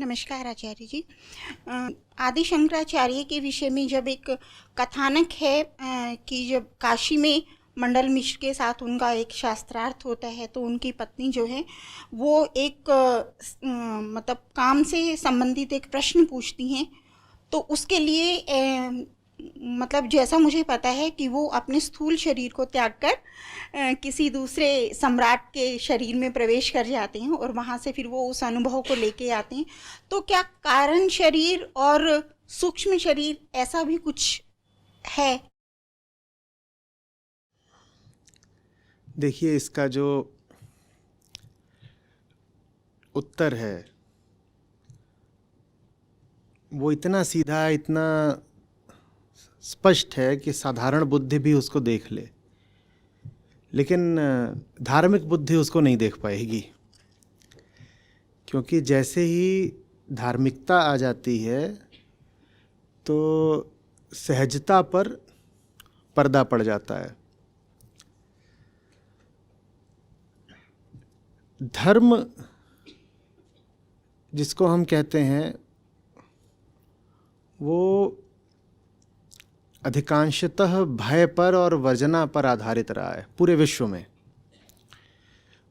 नमस्कार आचार्य जी। आदि शंकराचार्य के विषय में जब एक कथानक है कि जब काशी में मंडल मिश्र के साथ उनका एक शास्त्रार्थ होता है तो उनकी पत्नी जो है वो एक मतलब काम से संबंधित एक प्रश्न पूछती हैं। तो उसके लिए मतलब जैसा मुझे पता है कि वो अपने स्थूल शरीर को त्याग कर किसी दूसरे सम्राट के शरीर में प्रवेश कर जाते हैं और वहाँ से फिर वो उस अनुभव को लेके आते हैं। तो क्या कारण शरीर और सूक्ष्म शरीर ऐसा भी कुछ है? देखिए, इसका जो उत्तर है वो इतना सीधा, इतना स्पष्ट है कि साधारण बुद्धि भी उसको देख ले, लेकिन धार्मिक बुद्धि उसको नहीं देख पाएगी। क्योंकि जैसे ही धार्मिकता आ जाती है तो सहजता पर पर्दा पड़ जाता है। धर्म जिसको हम कहते हैं वो अधिकांशतः भय पर और वर्जना पर आधारित रहा है पूरे विश्व में।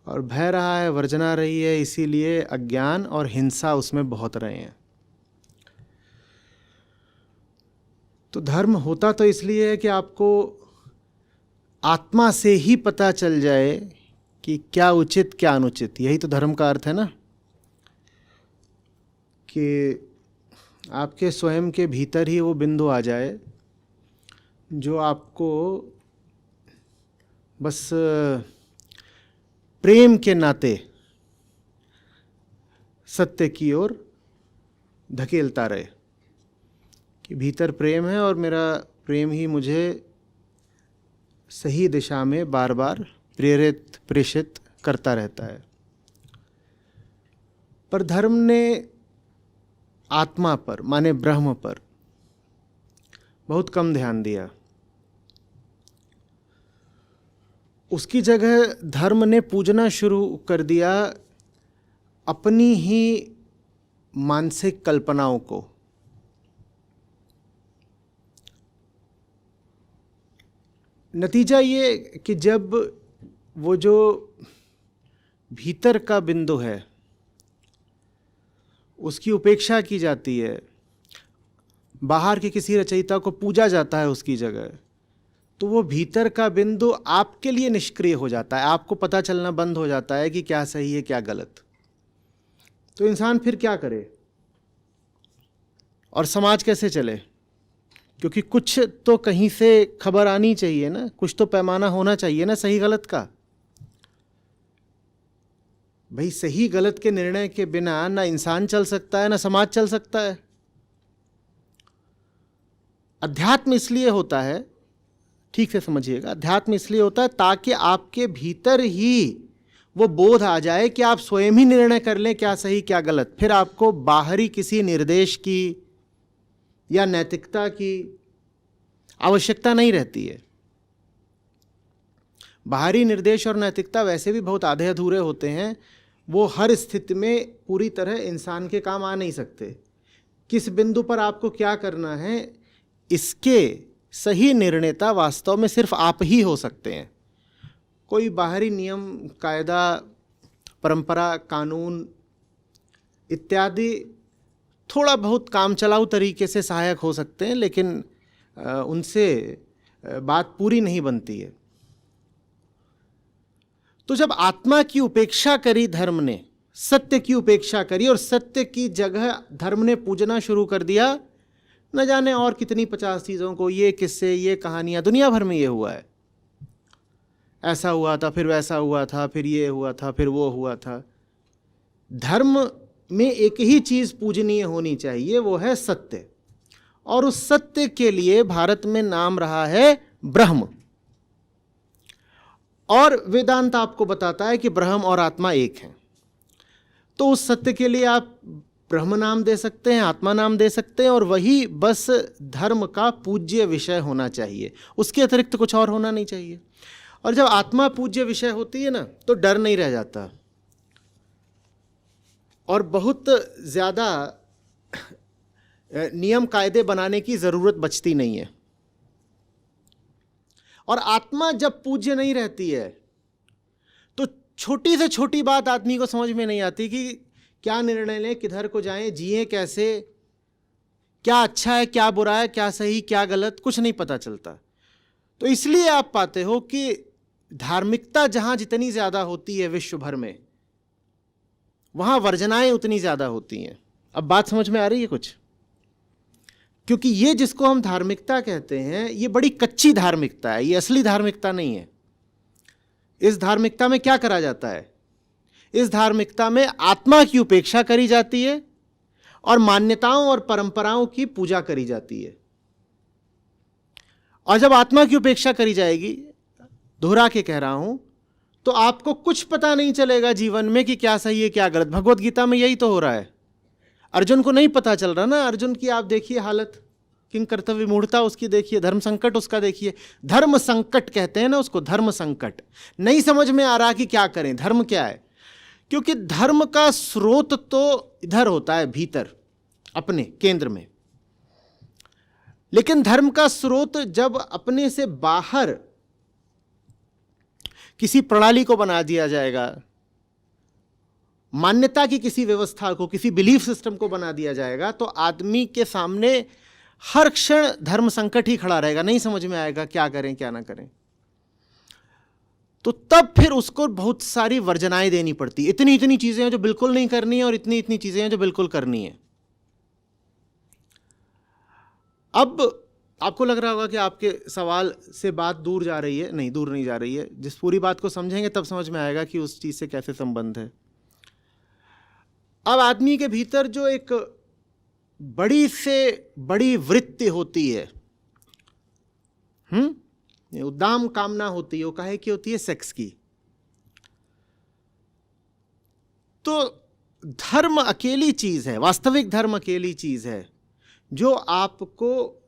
और भय रहा है, वर्जना रही है, इसीलिए अज्ञान और हिंसा उसमें बहुत रहे हैं। तो धर्म होता तो इसलिए है कि आपको आत्मा से ही पता चल जाए कि क्या उचित क्या अनुचित। यही तो धर्म का अर्थ है ना, कि आपके स्वयं के भीतर ही वो बिंदु आ जाए जो आपको बस प्रेम के नाते सत्य की ओर धकेलता रहे कि भीतर प्रेम है और मेरा प्रेम ही मुझे सही दिशा में बार बार प्रेषित करता रहता है। पर धर्म ने आत्मा पर, माने ब्रह्म पर, बहुत कम ध्यान दिया। उसकी जगह धर्म ने पूजना शुरू कर दिया अपनी ही मानसिक कल्पनाओं को। नतीजा ये कि जब वो जो भीतर का बिंदु है उसकी उपेक्षा की जाती है, बाहर के किसी रचयिता को पूजा जाता है उसकी जगह, तो वो भीतर का बिंदु आपके लिए निष्क्रिय हो जाता है। आपको पता चलना बंद हो जाता है कि क्या सही है क्या गलत। तो इंसान फिर क्या करे और समाज कैसे चले? क्योंकि कुछ तो कहीं से खबर आनी चाहिए ना, कुछ तो पैमाना होना चाहिए ना सही गलत का। भाई, सही गलत के निर्णय के बिना ना इंसान चल सकता है ना समाज चल सकता है। अध्यात्म इसलिए होता है, ठीक से समझिएगा, अध्यात्म इसलिए होता है ताकि आपके भीतर ही वो बोध आ जाए कि आप स्वयं ही निर्णय कर लें क्या सही क्या गलत। फिर आपको बाहरी किसी निर्देश की या नैतिकता की आवश्यकता नहीं रहती है। बाहरी निर्देश और नैतिकता वैसे भी बहुत आधे अधूरे होते हैं, वो हर स्थिति में पूरी तरह इंसान के काम आ नहीं सकते। किस बिंदु पर आपको क्या करना है इसके सही निर्णेता वास्तव में सिर्फ आप ही हो सकते हैं। कोई बाहरी नियम, कायदा, परंपरा, कानून इत्यादि थोड़ा बहुत काम चलाऊ तरीके से सहायक हो सकते हैं, लेकिन उनसे बात पूरी नहीं बनती है। तो जब आत्मा की उपेक्षा करी धर्म ने, सत्य की उपेक्षा करी और सत्य की जगह धर्म ने पूजना शुरू कर दिया, न जाने और कितनी 50 चीज़ों को, ये किस्से, ये कहानियाँ, दुनिया भर में ये हुआ है। ऐसा हुआ था, फिर वैसा हुआ था, फिर ये हुआ था, फिर वो हुआ था। धर्म में एक ही चीज़ पूजनीय होनी चाहिए, वो है सत्य। और उस सत्य के लिए भारत में नाम रहा है ब्रह्म। और वेदांत आपको बताता है कि ब्रह्म और आत्मा एक हैं। तो उस सत्य के लिए आप ब्रह्म नाम दे सकते हैं, आत्मा नाम दे सकते हैं, और वही बस धर्म का पूज्य विषय होना चाहिए। उसके अतिरिक्त कुछ और होना नहीं चाहिए। और जब आत्मा पूज्य विषय होती है ना, तो डर नहीं रह जाता। और बहुत ज़्यादा नियम कायदे बनाने की ज़रूरत बचती नहीं है। और आत्मा जब पूज्य नहीं रहती है तो छोटी से छोटी बात आदमी को समझ में नहीं आती कि क्या निर्णय लें, किधर को जाएं, जिए कैसे, क्या अच्छा है, क्या बुरा है, क्या सही, क्या गलत, कुछ नहीं पता चलता। तो इसलिए आप पाते हो कि धार्मिकता जहां जितनी ज़्यादा होती है विश्व भर में, वहां वर्जनाएं उतनी ज़्यादा होती हैं। अब बात समझ में आ रही है कुछ? क्योंकि ये जिसको हम धार्मिकता कहते हैं, ये बड़ी कच्ची धार्मिकता है, ये असली धार्मिकता नहीं है। इस धार्मिकता में क्या करा जाता है? इस धार्मिकता में आत्मा की उपेक्षा करी जाती है और मान्यताओं और परंपराओं की पूजा करी जाती है। और जब आत्मा की उपेक्षा करी जाएगी, दोहरा के कह रहा हूं, तो आपको कुछ पता नहीं चलेगा जीवन में कि क्या सही है क्या गलत। भगवत गीता में यही तो हो रहा है। अर्जुन को नहीं पता चल रहा ना। अर्जुन की आप देखिए हालत, किंग कर्तव्य मूढ़ता उसकी देखिए, धर्म संकट उसका देखिए। धर्म संकट कहते हैं ना उसको, धर्म संकट। नहीं समझ में आ रहा कि क्या करें, धर्म क्या है। क्योंकि धर्म का स्रोत तो इधर होता है, भीतर अपने केंद्र में। लेकिन धर्म का स्रोत जब अपने से बाहर किसी प्रणाली को बना दिया जाएगा, मान्यता की किसी व्यवस्था को, किसी बिलीफ सिस्टम को बना दिया जाएगा, तो आदमी के सामने हर क्षण धर्म संकट ही खड़ा रहेगा। नहीं समझ में आएगा क्या करें क्या ना करें। तो तब फिर उसको बहुत सारी वर्जनाएं देनी पड़ती। इतनी इतनी चीजें हैं जो बिल्कुल नहीं करनी है और इतनी इतनी चीजें हैं जो बिल्कुल करनी है। अब आपको लग रहा होगा कि आपके सवाल से बात दूर जा रही है। नहीं, दूर नहीं जा रही है। जिस पूरी बात को समझेंगे तब समझ में आएगा कि उस चीज से कैसे संबंध है। अब आदमी के भीतर जो एक बड़ी से बड़ी वृत्ति होती है, उद्दाम कामना होती है, वो काहे की होती है? सेक्स की। तो धर्म अकेली चीज है, वास्तविक धर्म अकेली चीज है जो आपको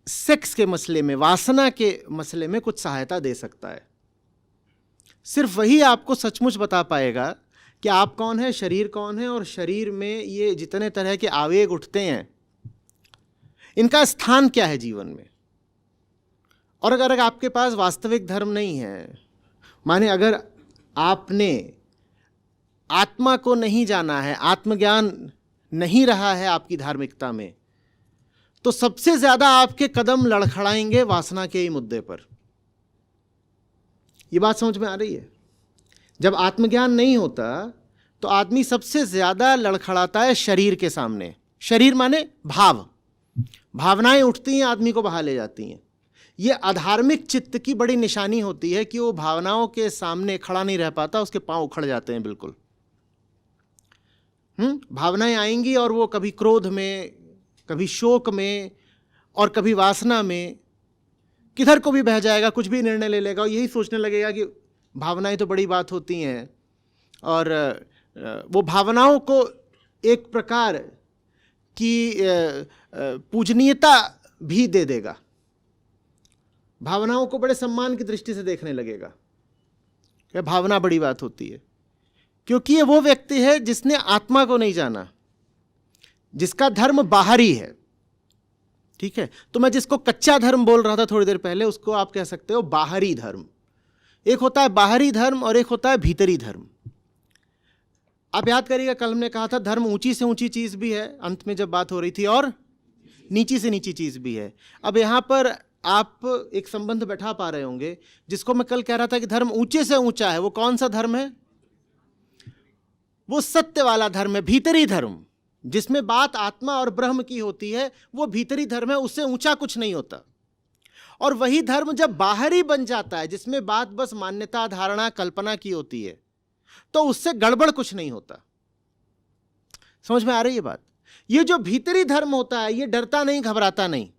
सेक्स के मसले में, वासना के मसले में कुछ सहायता दे सकता है। सिर्फ वही आपको सचमुच बता पाएगा कि आप कौन है, शरीर कौन है, और शरीर में ये जितने तरह के आवेग उठते हैं, इनका स्थान क्या है जीवन में। और अगर आपके पास वास्तविक धर्म नहीं है, माने अगर आपने आत्मा को नहीं जाना है, आत्मज्ञान नहीं रहा है आपकी धार्मिकता में, तो सबसे ज्यादा आपके कदम लड़खड़ाएंगे वासना के ही मुद्दे पर। ये बात समझ में आ रही है? जब आत्मज्ञान नहीं होता तो आदमी सबसे ज्यादा लड़खड़ाता है शरीर के सामने। शरीर माने भाव, भावनाएं उठती हैं, आदमी को बहा ले जाती हैं। ये अधार्मिक चित्त की बड़ी निशानी होती है कि वो भावनाओं के सामने खड़ा नहीं रह पाता, उसके पांव उखड़ जाते हैं बिल्कुल। भावनाएं आएंगी और वो कभी क्रोध में, कभी शोक में और कभी वासना में, किधर को भी बह जाएगा, कुछ भी निर्णय ले लेगा और यही सोचने लगेगा कि भावनाएं तो बड़ी बात होती हैं। और वो भावनाओं को एक प्रकार की पूजनीयता भी दे देगा, भावनाओं को बड़े सम्मान की दृष्टि से देखने लगेगा कि भावना बड़ी बात होती है। क्योंकि ये वो व्यक्ति है जिसने आत्मा को नहीं जाना, जिसका धर्म बाहरी है। ठीक है, तो मैं जिसको कच्चा धर्म बोल रहा था थोड़ी देर पहले, उसको आप कह सकते हो बाहरी धर्म। एक होता है बाहरी धर्म और एक होता है भीतरी धर्म। आप याद करिएगा, कल हमने कहा था धर्म ऊंची से ऊंची चीज भी है, अंत में जब बात हो रही थी, और नीची से नीची चीज भी है। अब यहां पर आप एक संबंध बैठा पा रहे होंगे, जिसको मैं कल कह रहा था कि धर्म ऊंचे से ऊंचा है। वो कौन सा धर्म है? वो सत्य वाला धर्म है, भीतरी धर्म, जिसमें बात आत्मा और ब्रह्म की होती है। वो भीतरी धर्म है, उससे ऊंचा कुछ नहीं होता। और वही धर्म जब बाहरी बन जाता है, जिसमें बात बस मान्यता, धारणा, कल्पना की होती है, तो उससे गड़बड़ कुछ नहीं होता। समझ में आ रही है बात? ये जो भीतरी धर्म होता है, ये डरता नहीं, घबराता नहीं,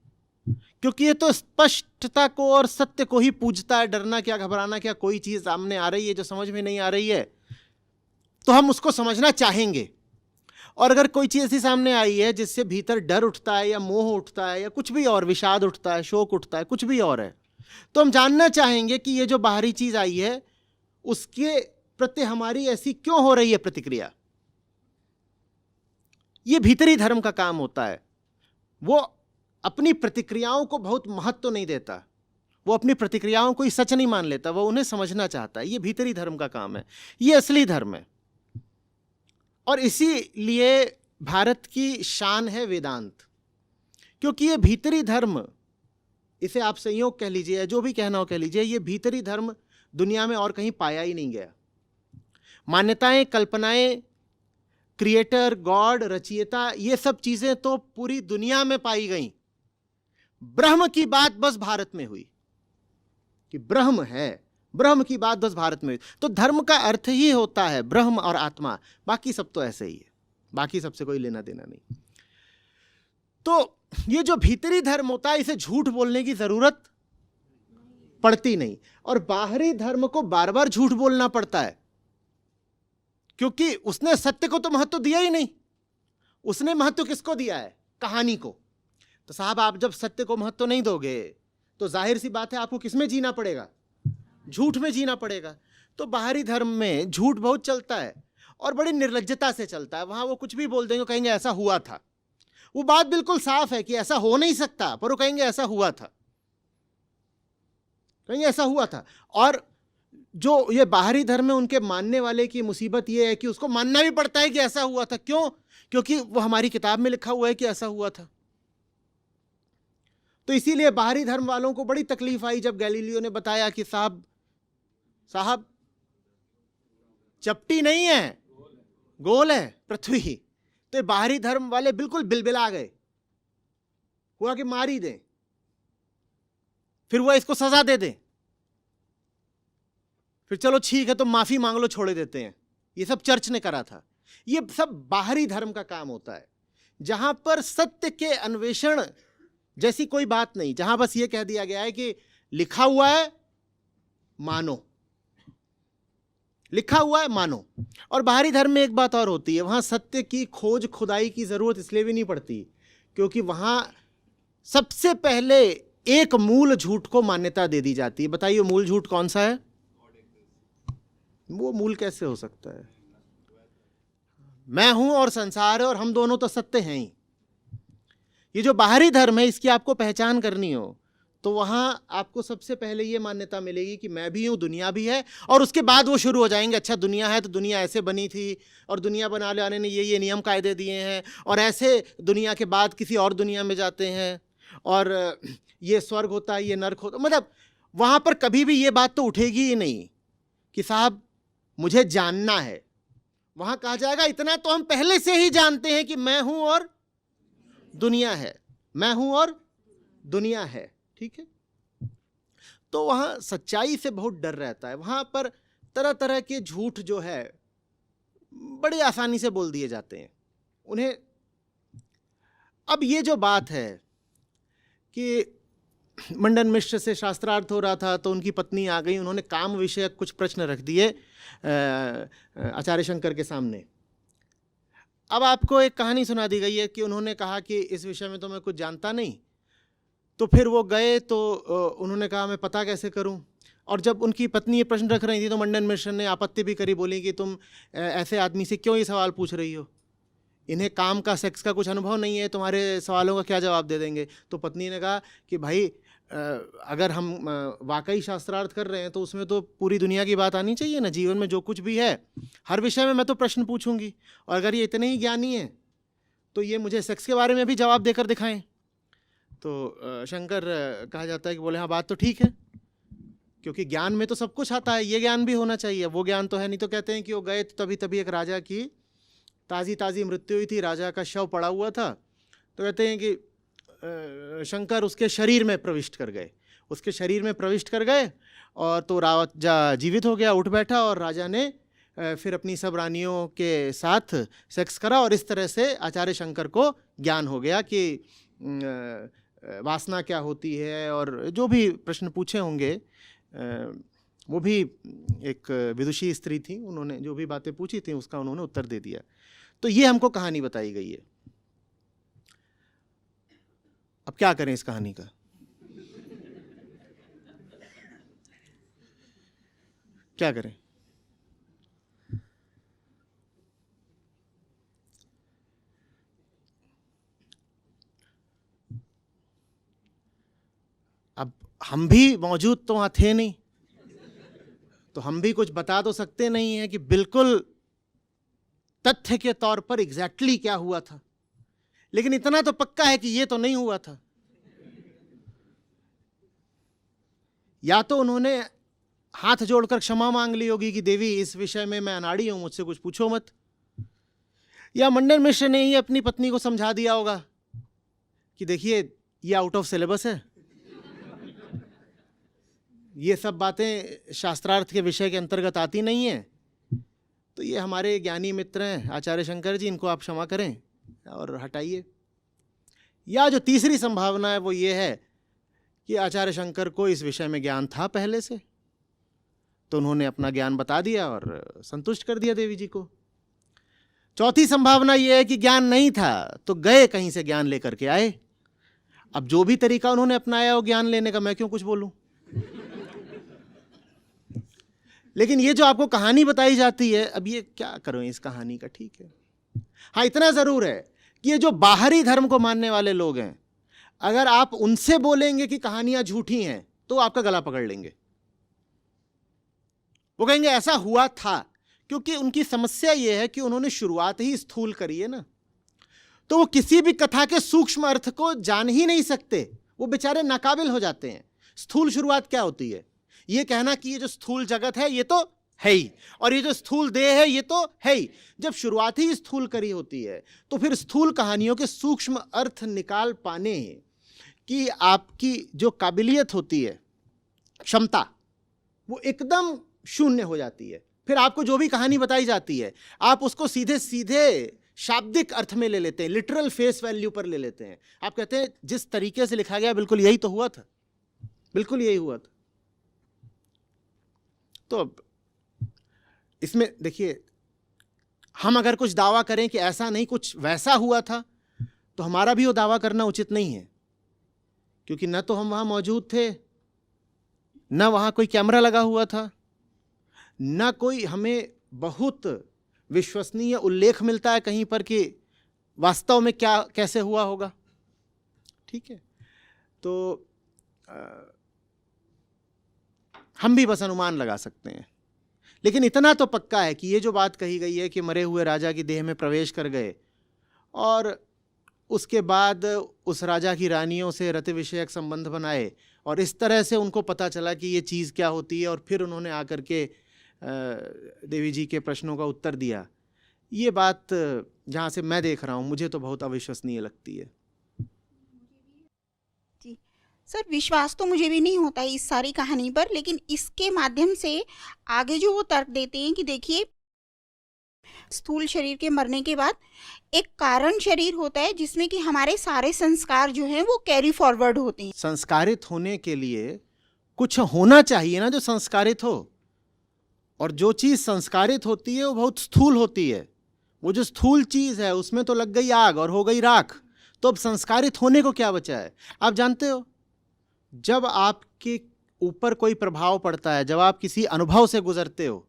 क्योंकि ये तो स्पष्टता को और सत्य को ही पूजता है। डरना क्या, घबराना क्या? कोई चीज सामने आ रही है जो समझ में नहीं आ रही है तो हम उसको समझना चाहेंगे। और अगर कोई चीज ऐसी सामने आई है जिससे भीतर डर उठता है या मोह उठता है या कुछ भी और, विषाद उठता है, शोक उठता है, कुछ भी और है, तो हम जानना चाहेंगे कि ये जो बाहरी चीज आई है उसके प्रति हमारी ऐसी क्यों हो रही है प्रतिक्रिया। ये भीतरी धर्म का काम होता है। वो अपनी प्रतिक्रियाओं को बहुत महत्व नहीं देता, वो अपनी प्रतिक्रियाओं को ही सच नहीं मान लेता, वो उन्हें समझना चाहता है। ये भीतरी धर्म का काम है, ये असली धर्म है। और इसीलिए भारत की शान है वेदांत, क्योंकि ये भीतरी धर्म, इसे आप संयोग कह लीजिए या जो भी कहना हो कह लीजिए, ये भीतरी धर्म दुनिया में और कहीं पाया ही नहीं गया। मान्यताएं, कल्पनाएं, क्रिएटर, गॉड, रचयिता, ये सब चीजें तो पूरी दुनिया में पाई गई। ब्रह्म की बात बस भारत में हुई कि ब्रह्म है, ब्रह्म की बात बस भारत में हुई। तो धर्म का अर्थ ही होता है ब्रह्म और आत्मा, बाकी सब तो ऐसे ही है, बाकी सबसे कोई लेना देना नहीं। तो ये जो भीतरी धर्म होता है, इसे झूठ बोलने की जरूरत पड़ती नहीं, और बाहरी धर्म को बार बार झूठ बोलना पड़ता है, क्योंकि उसने सत्य को तो महत्व दिया ही नहीं। उसने महत्व किसको दिया है? कहानी को। तो साहब, आप जब सत्य को महत्व नहीं दोगे तो जाहिर सी बात है आपको किसमें जीना पड़ेगा? झूठ में जीना पड़ेगा। तो बाहरी धर्म में झूठ बहुत चलता है, और बड़ी निर्लज्जता से चलता है। वहां वो कुछ भी बोल देंगे, कहेंगे ऐसा हुआ था। वो बात बिल्कुल साफ है कि ऐसा हो नहीं सकता, पर वो कहेंगे ऐसा हुआ था, कहेंगे ऐसा हुआ था। और जो ये बाहरी धर्म है, उनके मानने वाले की मुसीबत ये है कि उसको मानना भी पड़ता है कि ऐसा हुआ था। क्यों? क्योंकि वो हमारी किताब में लिखा हुआ है कि ऐसा हुआ था। तो इसीलिए बाहरी धर्म वालों को बड़ी तकलीफ आई जब गैलीलियो ने बताया कि साहब चपटी नहीं है, गोल है पृथ्वी। तो बाहरी धर्म वाले बिल्कुल बिलबिला गए, हुआ कि मार ही दें, फिर वो इसको सजा दे दें, फिर चलो ठीक है तो माफी मांग लो, छोड़े देते हैं। ये सब चर्च ने करा था। ये सब बाहरी धर्म का काम होता है, जहां पर सत्य के अन्वेषण जैसी कोई बात नहीं, जहां बस ये कह दिया गया है कि लिखा हुआ है मानो, लिखा हुआ है मानो। और बाहरी धर्म में एक बात और होती है, वहां सत्य की खोज खुदाई की जरूरत इसलिए भी नहीं पड़ती क्योंकि वहां सबसे पहले एक मूल झूठ को मान्यता दे दी जाती है। बताइए मूल झूठ कौन सा है? वो मूल कैसे हो सकता है? मैं हूं और संसार है और हम दोनों तो सत्य हैं ही। ये जो बाहरी धर्म है, इसकी आपको पहचान करनी हो तो वहां आपको सबसे पहले ये मान्यता मिलेगी कि मैं भी हूं, दुनिया भी है, और उसके बाद वो शुरू हो जाएंगे, अच्छा दुनिया है तो दुनिया ऐसे बनी थी, और दुनिया बनाने वाले ने ये नियम कायदे दिए हैं, और ऐसे दुनिया के बाद किसी और दुनिया में जाते हैं, और ये स्वर्ग होता है, ये नर्क होता है। मतलब वहां पर कभी भी ये बात तो उठेगी ही नहीं कि साहब मुझे जानना है। वहां कहा जाएगा इतना तो हम पहले से ही जानते हैं कि मैं हूं और दुनिया है, मैं हूं और दुनिया है। ठीक है? तो वहां सच्चाई से बहुत डर रहता है। वहां पर तरह तरह के झूठ जो है बड़ी आसानी से बोल दिए जाते हैं उन्हें। अब ये जो बात है कि मंडन मिश्र से शास्त्रार्थ हो रहा था तो उनकी पत्नी आ गई, उन्होंने काम विषयक कुछ प्रश्न रख दिए आचार्य शंकर के सामने। अब आपको एक कहानी सुना दी गई है कि उन्होंने कहा कि इस विषय में तो मैं कुछ जानता नहीं। तो फिर वो गए तो उन्होंने कहा मैं पता कैसे करूं। और जब उनकी पत्नी ये प्रश्न रख रही थी तो मंडन मिश्र ने आपत्ति भी करी, बोली कि तुम ऐसे आदमी से क्यों ये सवाल पूछ रही हो, इन्हें काम का, सेक्स का कुछ अनुभव नहीं है, तुम्हारे सवालों का क्या जवाब दे देंगे। तो पत्नी ने कहा कि भाई अगर हम वाकई शास्त्रार्थ कर रहे हैं तो उसमें तो पूरी दुनिया की बात आनी चाहिए ना, जीवन में जो कुछ भी है हर विषय में मैं तो प्रश्न पूछूंगी, और अगर ये इतने ही ज्ञानी हैं तो ये मुझे सेक्स के बारे में भी जवाब देकर दिखाएं। तो शंकर कहा जाता है कि बोले हाँ बात तो ठीक है, क्योंकि ज्ञान में तो सब कुछ आता है, ये ज्ञान भी होना चाहिए, वो ज्ञान तो है नहीं। तो कहते हैं कि वो गए तो तभी एक राजा की ताज़ी मृत्यु हुई थी, राजा का शव पड़ा हुआ था। तो कहते हैं कि शंकर उसके शरीर में प्रविष्ट कर गए, उसके शरीर में प्रविष्ट कर गए, और तो राजा जीवित हो गया, उठ बैठा, और राजा ने फिर अपनी सब रानियों के साथ सेक्स करा, और इस तरह से आचार्य शंकर को ज्ञान हो गया कि वासना क्या होती है, और जो भी प्रश्न पूछे होंगे। वो भी एक विदुषी स्त्री थी, उन्होंने जो भी बातें पूछी थी उसका उन्होंने उत्तर दे दिया। तो ये हमको कहानी बताई गई है। अब क्या करें इस कहानी का? क्या करें? अब हम भी मौजूद तो वहाँ थे नहीं, तो हम भी कुछ बता तो सकते नहीं हैं कि बिल्कुल तथ्य के तौर पर एग्जैक्टली क्या हुआ था, लेकिन इतना तो पक्का है कि ये तो नहीं हुआ था। या तो उन्होंने हाथ जोड़कर क्षमा मांग ली होगी कि देवी इस विषय में मैं अनाड़ी हूं, मुझसे कुछ पूछो मत, या मंडन मिश्र ने ही अपनी पत्नी को समझा दिया होगा कि देखिए ये आउट ऑफ सिलेबस है, ये सब बातें शास्त्रार्थ के विषय के अंतर्गत आती नहीं है, तो ये हमारे ज्ञानी मित्र हैं आचार्य शंकर जी, इनको आप क्षमा करें और हटाइए। या जो तीसरी संभावना है वो ये है कि आचार्य शंकर को इस विषय में ज्ञान था पहले से, तो उन्होंने अपना ज्ञान बता दिया और संतुष्ट कर दिया देवी जी को। चौथी संभावना ये है कि ज्ञान नहीं था तो गए कहीं से ज्ञान लेकर के आए। अब जो भी तरीका उन्होंने अपनाया हो ज्ञान लेने का, मैं क्यों कुछ बोलूं। लेकिन ये जो आपको कहानी बताई जाती है, अब ये क्या करो इस कहानी का, ठीक है। हाँ, इतना जरूर है कि ये जो बाहरी धर्म को मानने वाले लोग हैं, अगर आप उनसे बोलेंगे कि कहानियां झूठी हैं तो आपका गला पकड़ लेंगे। वो कहेंगे ऐसा हुआ था, क्योंकि उनकी समस्या यह है कि उन्होंने शुरुआत ही स्थूल करी है ना, तो वो किसी भी कथा के सूक्ष्म अर्थ को जान ही नहीं सकते, वो बेचारे नाकाबिल हो जाते हैं। स्थूल शुरुआत क्या होती है? ये कहना कि ये जो स्थूल जगत है ये तो है ही, और ये जो स्थूल देह है ये तो है ही। जब शुरुआत ही स्थूल करी होती है तो फिर स्थूल कहानियों के सूक्ष्म अर्थ निकाल पाने की आपकी जो काबिलियत होती है, क्षमता, वो एकदम शून्य हो जाती है। फिर आपको जो भी कहानी बताई जाती है आप उसको सीधे सीधे शाब्दिक अर्थ में ले लेते हैं, लिटरल फेस वैल्यू पर ले लेते हैं। आप कहते हैं जिस तरीके से लिखा गया बिल्कुल यही तो हुआ था, बिल्कुल यही हुआ था। तो अब इसमें देखिए, हम अगर कुछ दावा करें कि ऐसा नहीं कुछ वैसा हुआ था, तो हमारा भी वो दावा करना उचित नहीं है, क्योंकि न तो हम वहां मौजूद थे, न वहां कोई कैमरा लगा हुआ था, न कोई हमें बहुत विश्वसनीय उल्लेख मिलता है कहीं पर कि वास्तव में क्या कैसे हुआ होगा, ठीक है। तो हम भी बस अनुमान लगा सकते हैं। लेकिन इतना तो पक्का है कि ये जो बात कही गई है कि मरे हुए राजा की देह में प्रवेश कर गए और उसके बाद उस राजा की रानियों से रति विषयक संबंध बनाए और इस तरह से उनको पता चला कि ये चीज़ क्या होती है, और फिर उन्होंने आकर के देवी जी के प्रश्नों का उत्तर दिया, ये बात जहाँ से मैं देख रहा हूँ मुझे तो बहुत अविश्वसनीय लगती है। जी सर, विश्वास तो मुझे भी नहीं होता है इस सारी कहानी पर, लेकिन इसके माध्यम से आगे जो वो तर्क देते हैं कि देखिए स्थूल शरीर के मरने के बाद एक कारण शरीर होता है जिसमें कि हमारे सारे संस्कार जो हैं वो कैरी फॉरवर्ड होते हैं। संस्कारित होने के लिए कुछ होना चाहिए ना जो संस्कारित हो, और जो चीज़ संस्कारित होती है वो बहुत स्थूल होती है। वो जो स्थूल चीज़ है उसमें तो लग गई आग और हो गई राख, तो अब संस्कारित होने को क्या बचा है? आप जानते हो, जब आपके ऊपर कोई प्रभाव पड़ता है, जब आप किसी अनुभव से गुजरते हो,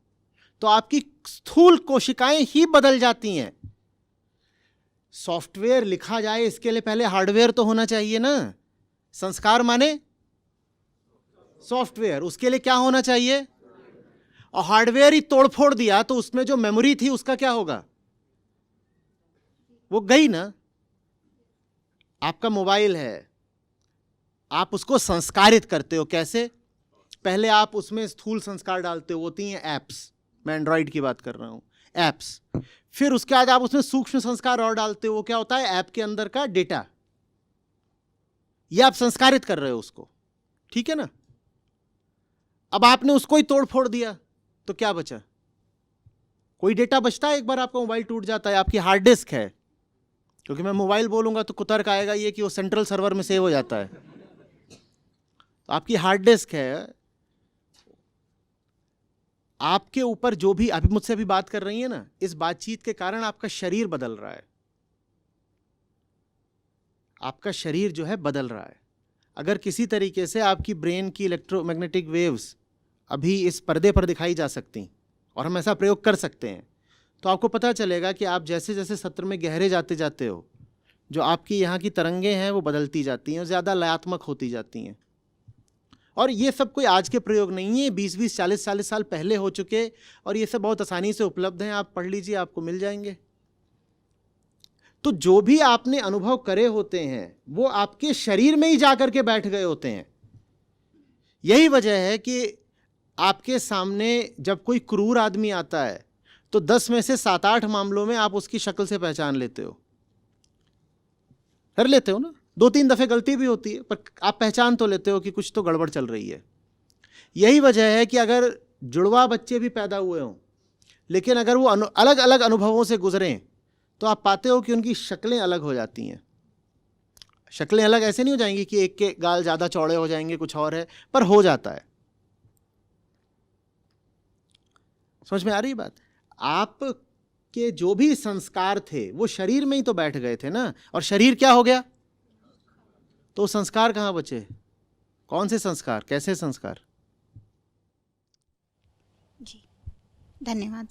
तो आपकी स्थूल कोशिकाएं ही बदल जाती हैं। सॉफ्टवेयर लिखा जाए इसके लिए पहले हार्डवेयर तो होना चाहिए ना। संस्कार माने सॉफ्टवेयर, उसके लिए क्या होना चाहिए? और हार्डवेयर ही तोड़फोड़ दिया तो उसमें जो मेमोरी थी उसका क्या होगा? वो गई ना। आपका मोबाइल है, आप उसको संस्कारित करते हो कैसे? पहले आप उसमें स्थूल संस्कार डालते हो, होती हैं एप्स, मैं एंड्रॉइड की बात कर रहा हूँ, एप्स। फिर उसके बाद आप उसमें सूक्ष्म संस्कार और डालते हो, वो क्या होता है? ऐप के अंदर का डेटा, ये आप संस्कारित कर रहे हो उसको, ठीक है ना। अब आपने उसको ही तोड़ फोड़ दिया तो क्या बचा? कोई डेटा बचता है? एक बार आपका मोबाइल टूट जाता है, आपकी हार्ड डिस्क है, क्योंकि मैं मोबाइल बोलूंगा तो कुतर्क आएगा ये कि वो सेंट्रल सर्वर में सेव हो जाता है, तो आपकी हार्ड डिस्क है, आपके ऊपर जो भी अभी मुझसे भी बात कर रही है ना, इस बातचीत के कारण आपका शरीर बदल रहा है, आपका शरीर जो है बदल रहा है। अगर किसी तरीके से आपकी ब्रेन की इलेक्ट्रोमैग्नेटिक वेव्स अभी इस पर्दे पर दिखाई जा सकती और हम ऐसा प्रयोग कर सकते हैं, तो आपको पता चलेगा कि आप जैसे जैसे सत्र में गहरे जाते जाते हो, जो आपकी यहाँ की तरंगें हैं वो बदलती जाती हैं और ज़्यादा लयात्मक होती जाती हैं। और ये सब कोई आज के प्रयोग नहीं है, 20-20, 40-40 साल पहले हो चुके, और ये सब बहुत आसानी से उपलब्ध हैं, आप पढ़ लीजिए, आपको मिल जाएंगे। तो जो भी आपने अनुभव करे होते हैं वो आपके शरीर में ही जाकर के बैठ गए होते हैं। यही वजह है कि आपके सामने जब कोई क्रूर आदमी आता है तो 10 में से 7-8 मामलों में आप उसकी शक्ल से पहचान लेते हो, कर लेते हो ना। 2-3 दफे गलती भी होती है पर आप पहचान तो लेते हो कि कुछ तो गड़बड़ चल रही है। यही वजह है कि अगर जुड़वा बच्चे भी पैदा हुए हों लेकिन अगर वो अलग अलग अनुभवों से गुजरें तो आप पाते हो कि उनकी शक्लें अलग हो जाती हैं। शक्लें अलग ऐसे नहीं हो जाएंगी कि एक के गाल ज़्यादा चौड़े हो जाएंगे, कुछ और है, पर हो जाता है। समझ में आ रही बात? आप के जो भी संस्कार थे वो शरीर में ही तो बैठ गए थे ना, और शरीर क्या हो गया तो संस्कार कहाँ बचे? कौन से संस्कार, कैसे संस्कार? जी, धन्यवाद।